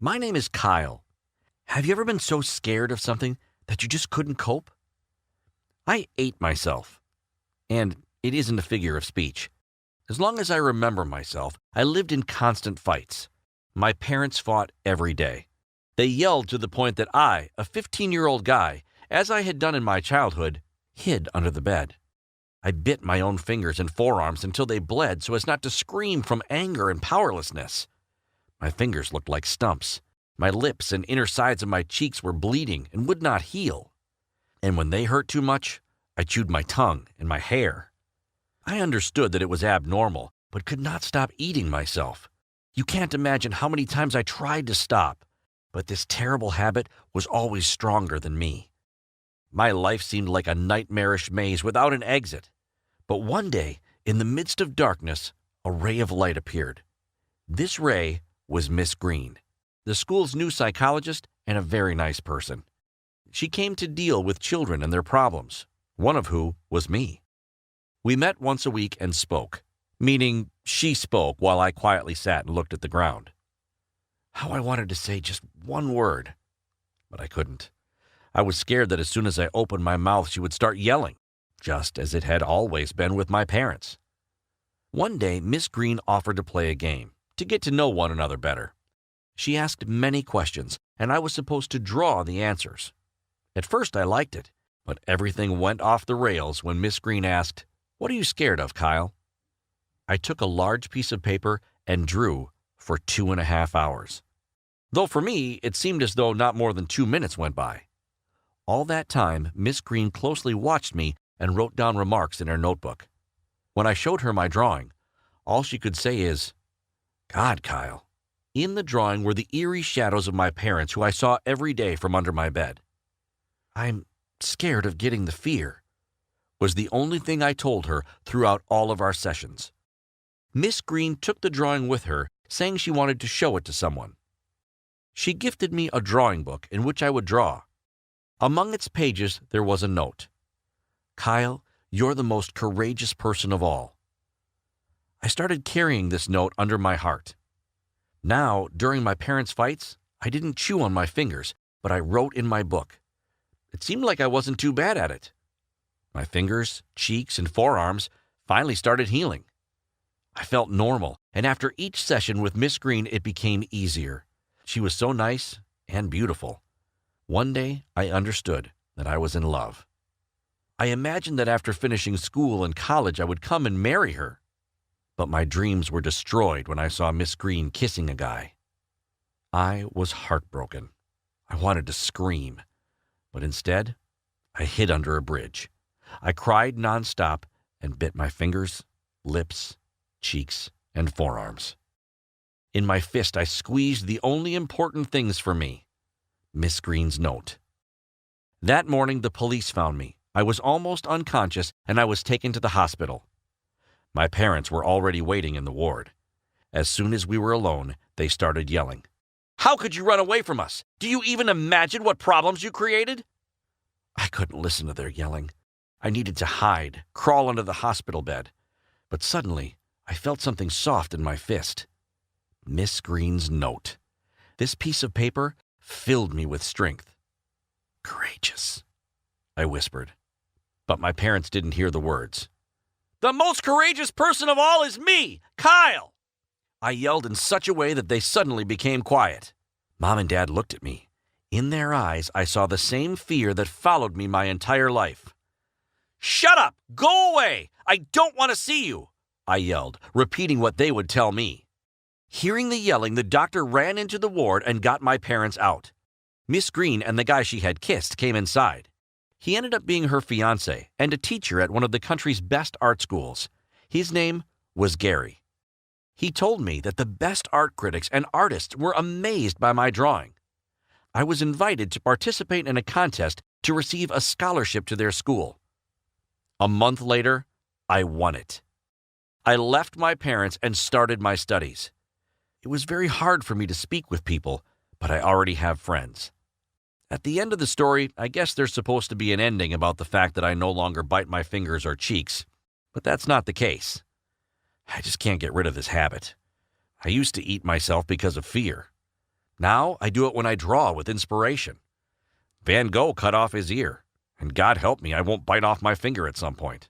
My name is Kyle. Have you ever been so scared of something that you just couldn't cope? I ate myself. And it isn't a figure of speech. As long as I remember myself, I lived in constant fights. My parents fought every day. They yelled to the point that I, a 15-year-old guy, as I had done in my childhood, hid under the bed. I bit my own fingers and forearms until they bled so as not to scream from anger and powerlessness. My fingers looked like stumps. My lips and inner sides of my cheeks were bleeding and would not heal. And when they hurt too much, I chewed my tongue and my hair. I understood that it was abnormal, but could not stop eating myself. You can't imagine how many times I tried to stop, but this terrible habit was always stronger than me. My life seemed like a nightmarish maze without an exit. But one day, in the midst of darkness, a ray of light appeared. This ray was Miss Green, the school's new psychologist and a very nice person. She came to deal with children and their problems, one of who was me. We met once a week and spoke, meaning she spoke while I quietly sat and looked at the ground. How I wanted to say just one word, but I couldn't. I was scared that as soon as I opened my mouth, she would start yelling, just as it had always been with my parents. One day, Miss Green offered to play a game, to get to know one another better. She asked many questions, and I was supposed to draw the answers. At first, I liked it, but everything went off the rails when Miss Green asked, "What are you scared of, Kyle?" I took a large piece of paper and drew for 2.5 hours. Though for me, it seemed as though not more than 2 minutes went by. All that time, Miss Green closely watched me and wrote down remarks in her notebook. When I showed her my drawing, all she could say is, "God, Kyle." In the drawing were the eerie shadows of my parents who I saw every day from under my bed. "I'm scared of getting the fear," was the only thing I told her throughout all of our sessions. Miss Green took the drawing with her, saying she wanted to show it to someone. She gifted me a drawing book in which I would draw. Among its pages there was a note. "Kyle, you're the most courageous person of all." I started carrying this note under my heart. Now, during my parents' fights, I didn't chew on my fingers, but I wrote in my book. It seemed like I wasn't too bad at it. My fingers, cheeks, and forearms finally started healing. I felt normal, and after each session with Miss Green, it became easier. She was so nice and beautiful. One day, I understood that I was in love. I imagined that after finishing school and college, I would come and marry her. But my dreams were destroyed when I saw Miss Green kissing a guy. I was heartbroken. I wanted to scream. But instead, I hid under a bridge. I cried nonstop and bit my fingers, lips, cheeks, and forearms. In my fist, I squeezed the only important things for me, Miss Green's note. That morning, the police found me. I was almost unconscious, and I was taken to the hospital. My parents were already waiting in the ward. As soon as we were alone, they started yelling. "How could you run away from us? Do you even imagine what problems you created?" I couldn't listen to their yelling. I needed to hide, crawl under the hospital bed. But suddenly, I felt something soft in my fist. Miss Green's note. This piece of paper filled me with strength. "Courageous," I whispered. But my parents didn't hear the words. "The most courageous person of all is me, Kyle!" I yelled in such a way that they suddenly became quiet. Mom and Dad looked at me. In their eyes, I saw the same fear that followed me my entire life. "Shut up! Go away! I don't want to see you!" I yelled, repeating what they would tell me. Hearing the yelling, the doctor ran into the ward and got my parents out. Miss Green and the guy she had kissed came inside. He ended up being her fiancé and a teacher at one of the country's best art schools. His name was Gary. He told me that the best art critics and artists were amazed by my drawing. I was invited to participate in a contest to receive a scholarship to their school. A month later, I won it. I left my parents and started my studies. It was very hard for me to speak with people, but I already have friends. At the end of the story, I guess there's supposed to be an ending about the fact that I no longer bite my fingers or cheeks, but that's not the case. I just can't get rid of this habit. I used to eat myself because of fear. Now I do it when I draw with inspiration. Van Gogh cut off his ear, and God help me, I won't bite off my finger at some point.